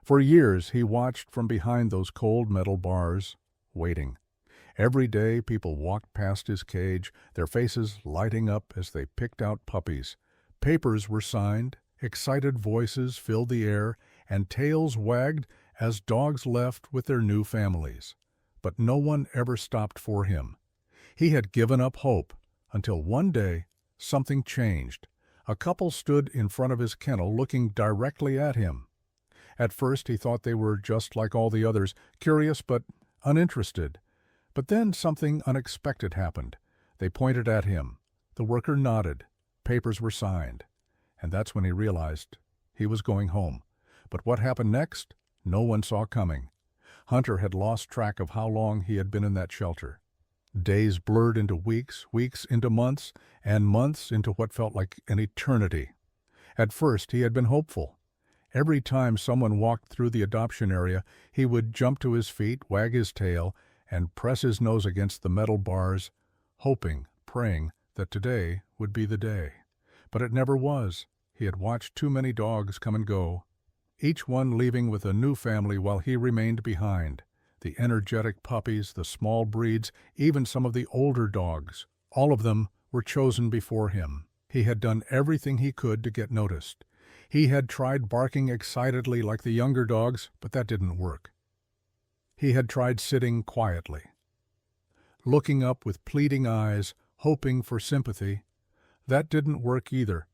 For years he watched from behind those cold metal bars, waiting. Every day people walked past his cage, their faces lighting up as they picked out puppies. Papers were signed, excited voices filled the air, and tails wagged as dogs left with their new families. But no one ever stopped for him. He had given up hope until one day something changed. A couple stood in front of his kennel looking directly at him. At first he thought they were just like all the others, curious but uninterested. But then something unexpected happened. They pointed at him. The worker nodded. Papers were signed. And that's when he realized he was going home. But what happened next, no one saw coming. Hunter had lost track of how long he had been in that shelter. Days blurred into weeks, weeks into months, and months into what felt like an eternity. At first he had been hopeful. Every time someone walked through the adoption area, he would jump to his feet, wag his tail, and press his nose against the metal bars, hoping, praying that today would be the day. But it never was. He had watched too many dogs come and go, each one leaving with a new family while he remained behind. The energetic puppies, the small breeds, even some of the older dogs, all of them were chosen before him. He had done everything he could to get noticed. He had tried barking excitedly like the younger dogs, but that didn't work. He had tried sitting quietly, looking up with pleading eyes, hoping for sympathy. That didn't work either.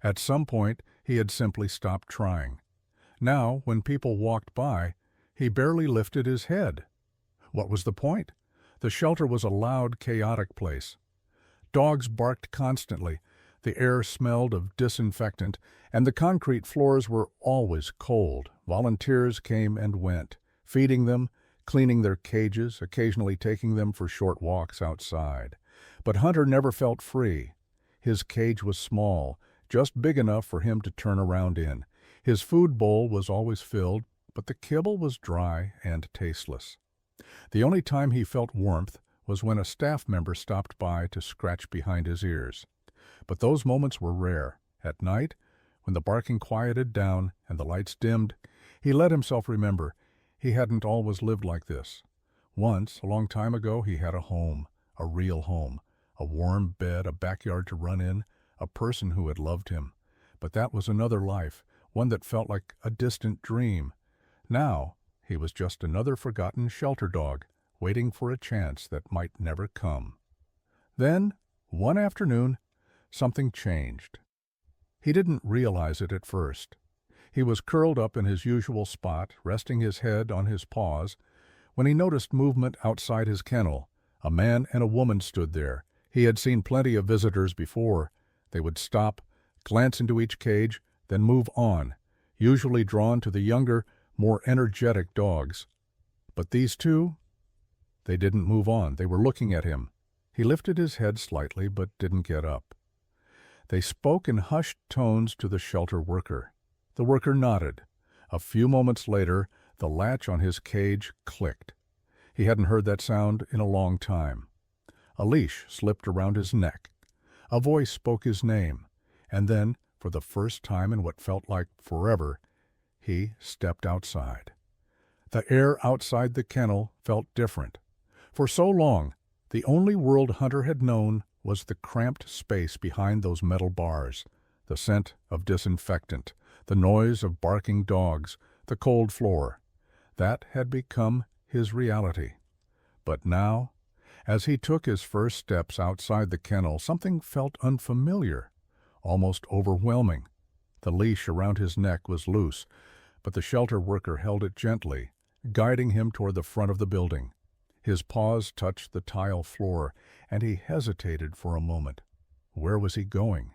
At some point, he had simply stopped trying. Now, when people walked by, he barely lifted his head. What was the point? The shelter was a loud, chaotic place. Dogs barked constantly. The air smelled of disinfectant, and the concrete floors were always cold. Volunteers came and went, feeding them, cleaning their cages, occasionally taking them for short walks outside. But Hunter never felt free. His cage was small, just big enough for him to turn around in. His food bowl was always filled, but the kibble was dry and tasteless. The only time he felt warmth was when a staff member stopped by to scratch behind his ears. But those moments were rare. At night, when the barking quieted down and the lights dimmed, he let himself remember he hadn't always lived like this. Once, a long time ago, he had a home, a real home, a warm bed, a backyard to run in, a person who had loved him. But that was another life, one that felt like a distant dream. Now, he was just another forgotten shelter dog, waiting for a chance that might never come. Then, one afternoon, something changed. He didn't realize it at first. He was curled up in his usual spot, resting his head on his paws, when he noticed movement outside his kennel. A man and a woman stood there. He had seen plenty of visitors before. They would stop, glance into each cage, then move on, usually drawn to the younger, more energetic dogs. But these two, they didn't move on. They were looking at him. He lifted his head slightly, but didn't get up. They spoke in hushed tones to the shelter worker. The worker nodded. A few moments later, the latch on his cage clicked. He hadn't heard that sound in a long time. A leash slipped around his neck. A voice spoke his name, and then, for the first time in what felt like forever, he stepped outside. The air outside the kennel felt different. For so long, the only world Hunter had known was the cramped space behind those metal bars, the scent of disinfectant, the noise of barking dogs, the cold floor. That had become his reality. But now, as he took his first steps outside the kennel, something felt unfamiliar, almost overwhelming. The leash around his neck was loose, but the shelter worker held it gently, guiding him toward the front of the building. His paws touched the tile floor, and he hesitated for a moment. Where was he going?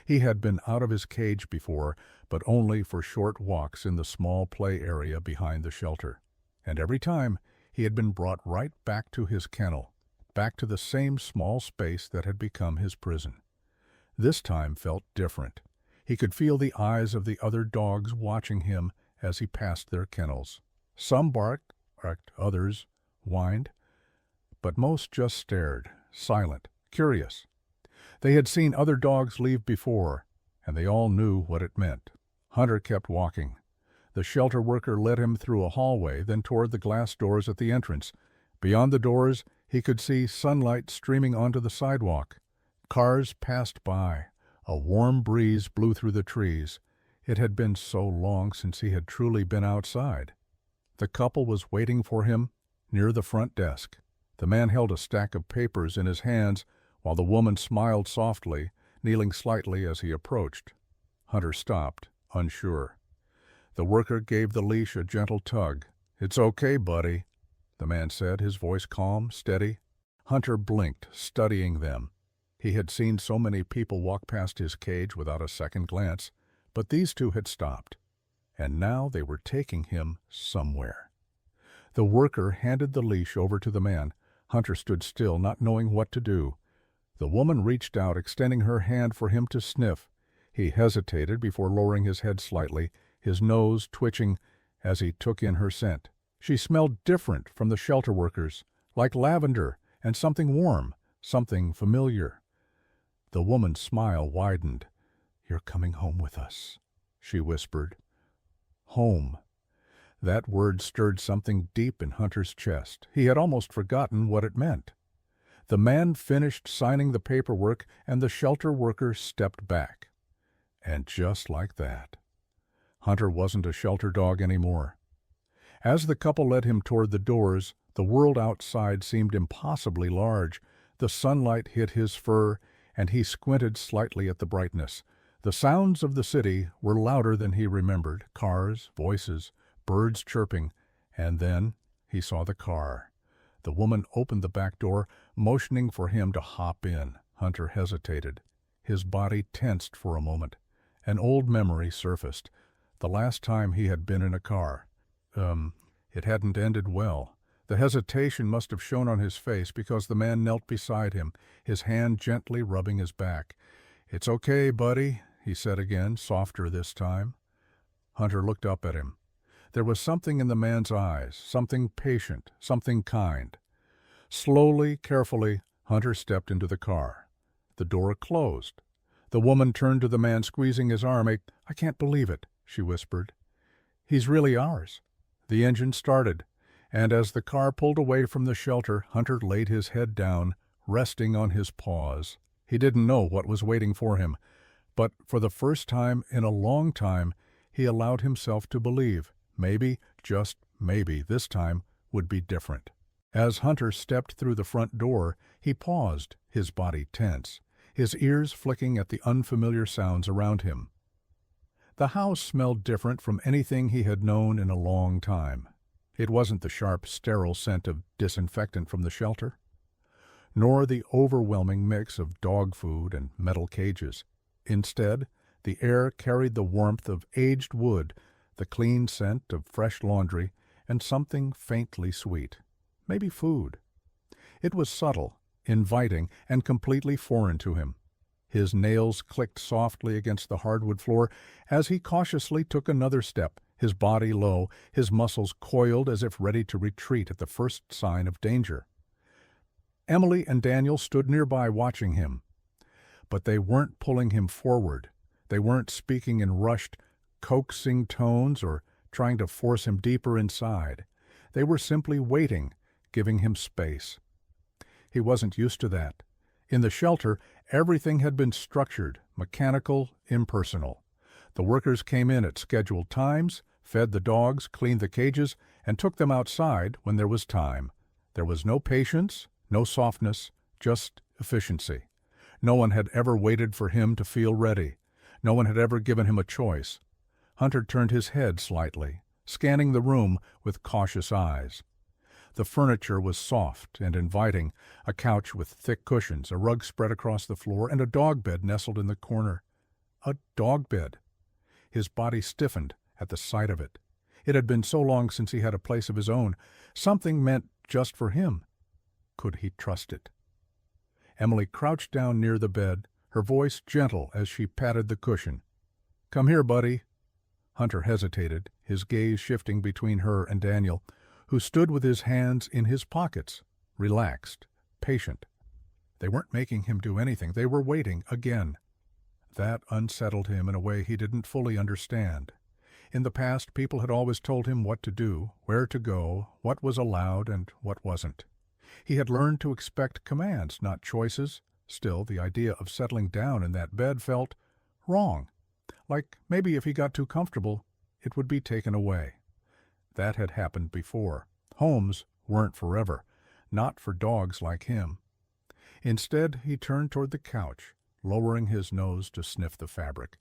He had been out of his cage before, but only for short walks in the small play area behind the shelter. And every time, he had been brought right back to his kennel, back to the same small space that had become his prison. This time felt different. He could feel the eyes of the other dogs watching him as he passed their kennels. Some barked, others whined, but most just stared, silent, curious. They had seen other dogs leave before, and they all knew what it meant. Hunter kept walking. The shelter worker led him through a hallway, then toward the glass doors at the entrance. Beyond the doors, he could see sunlight streaming onto the sidewalk. Cars passed by. A warm breeze blew through the trees. It had been so long since he had truly been outside. The couple was waiting for him near the front desk. The man held a stack of papers in his hands while the woman smiled softly, kneeling slightly as he approached. Hunter stopped, unsure. The worker gave the leash a gentle tug. "It's okay, buddy," the man said, his voice calm, steady. Hunter blinked, studying them. He had seen so many people walk past his cage without a second glance, but these two had stopped, and now they were taking him somewhere. The worker handed the leash over to the man. Hunter stood still, not knowing what to do. The woman reached out, extending her hand for him to sniff. He hesitated before lowering his head slightly, his nose twitching as he took in her scent. She smelled different from the shelter workers, like lavender and something warm, something familiar. The woman's smile widened. "You're coming home with us," she whispered. Home. That word stirred something deep in Hunter's chest. He had almost forgotten what it meant. The man finished signing the paperwork, and the shelter worker stepped back. And just like that, Hunter wasn't a shelter dog anymore. As the couple led him toward the doors, the world outside seemed impossibly large. The sunlight hit his fur, and he squinted slightly at the brightness. The sounds of the city were louder than he remembered. Cars, voices, birds chirping, and then he saw the car. The woman opened the back door, motioning for him to hop in. Hunter hesitated. His body tensed for a moment. An old memory surfaced. The last time he had been in a car. It hadn't ended well. The hesitation must have shown on his face because the man knelt beside him, his hand gently rubbing his back. "It's okay, buddy," he said again, softer this time. Hunter looked up at him. There was something in the man's eyes, something patient, something kind. Slowly, carefully, Hunter stepped into the car. The door closed. The woman turned to the man, squeezing his arm. "I can't believe it," she whispered. "He's really ours." The engine started, and as the car pulled away from the shelter, Hunter laid his head down, resting on his paws. He didn't know what was waiting for him, but for the first time in a long time, he allowed himself to believe. Maybe, just maybe, this time would be different. As Hunter stepped through the front door, he paused, his body tense, his ears flicking at the unfamiliar sounds around him. The house smelled different from anything he had known in a long time. It wasn't the sharp, sterile scent of disinfectant from the shelter, nor the overwhelming mix of dog food and metal cages. Instead, the air carried the warmth of aged wood, the clean scent of fresh laundry, and something faintly sweet. Maybe food. It was subtle, inviting, and completely foreign to him. His nails clicked softly against the hardwood floor as he cautiously took another step, his body low, his muscles coiled as if ready to retreat at the first sign of danger. Emily and Daniel stood nearby watching him. But they weren't pulling him forward. They weren't speaking in rushed, coaxing tones or trying to force him deeper inside. They were simply waiting, giving him space. He wasn't used to that. In the shelter, everything had been structured, mechanical, impersonal. The workers came in at scheduled times, fed the dogs, cleaned the cages, and took them outside when there was time. There was no patience, no softness, just efficiency. No one had ever waited for him to feel ready. No one had ever given him a choice. Hunter turned his head slightly, scanning the room with cautious eyes. The furniture was soft and inviting, a couch with thick cushions, a rug spread across the floor, and a dog bed nestled in the corner. A dog bed. His body stiffened at the sight of it. It had been so long since he had a place of his own, something meant just for him. Could he trust it? Emily crouched down near the bed, her voice gentle as she patted the cushion. "Come here, buddy." Hunter hesitated, his gaze shifting between her and Daniel, who stood with his hands in his pockets, relaxed, patient. They weren't making him do anything. They were waiting again. That unsettled him in a way he didn't fully understand. In the past, people had always told him what to do, where to go, what was allowed and what wasn't. He had learned to expect commands, not choices. Still, the idea of settling down in that bed felt wrong, like maybe if he got too comfortable, it would be taken away. That had happened before. Homes weren't forever, not for dogs like him. Instead, he turned toward the couch, lowering his nose to sniff the fabric.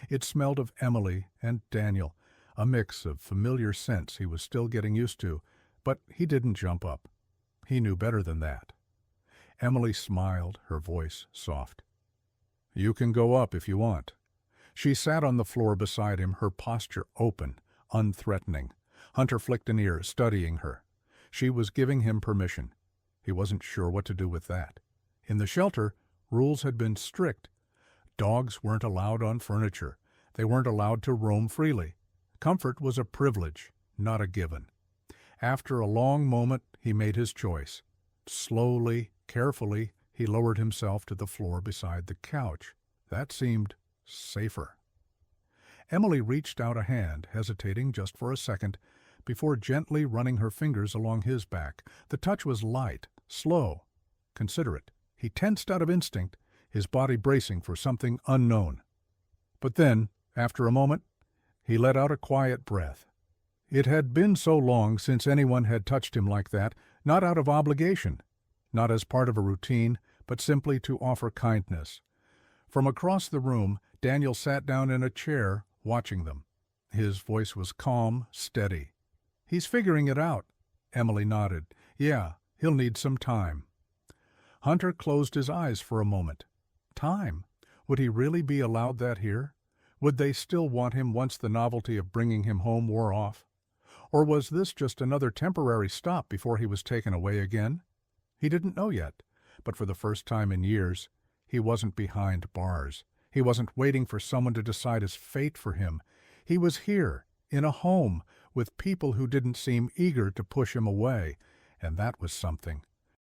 It smelled of Emily and Daniel, a mix of familiar scents he was still getting used to, but he didn't jump up. He knew better than that. Emily smiled, her voice soft. "You can go up if you want." She sat on the floor beside him, her posture open, unthreatening. Hunter flicked an ear, studying her. She was giving him permission. He wasn't sure what to do with that. In the shelter, rules had been strict. Dogs weren't allowed on furniture. They weren't allowed to roam freely. Comfort was a privilege, not a given. After a long moment, he made his choice. Slowly, carefully, he lowered himself to the floor beside the couch. That seemed safer. Emily reached out a hand, hesitating just for a second, before gently running her fingers along his back. The touch was light, slow, considerate. He tensed out of instinct, his body bracing for something unknown. But then, after a moment, he let out a quiet breath. It had been so long since anyone had touched him like that, not out of obligation, not as part of a routine, but simply to offer kindness. From across the room, Daniel sat down in a chair, watching them. His voice was calm, steady. "He's figuring it out." Emily nodded. "Yeah, he'll need some time." Hunter closed his eyes for a moment. Time? Would he really be allowed that here? Would they still want him once the novelty of bringing him home wore off? Or was this just another temporary stop before he was taken away again? He didn't know yet, but for the first time in years, he wasn't behind bars. He wasn't waiting for someone to decide his fate for him. He was here, in a home, with people who didn't seem eager to push him away, and that was something.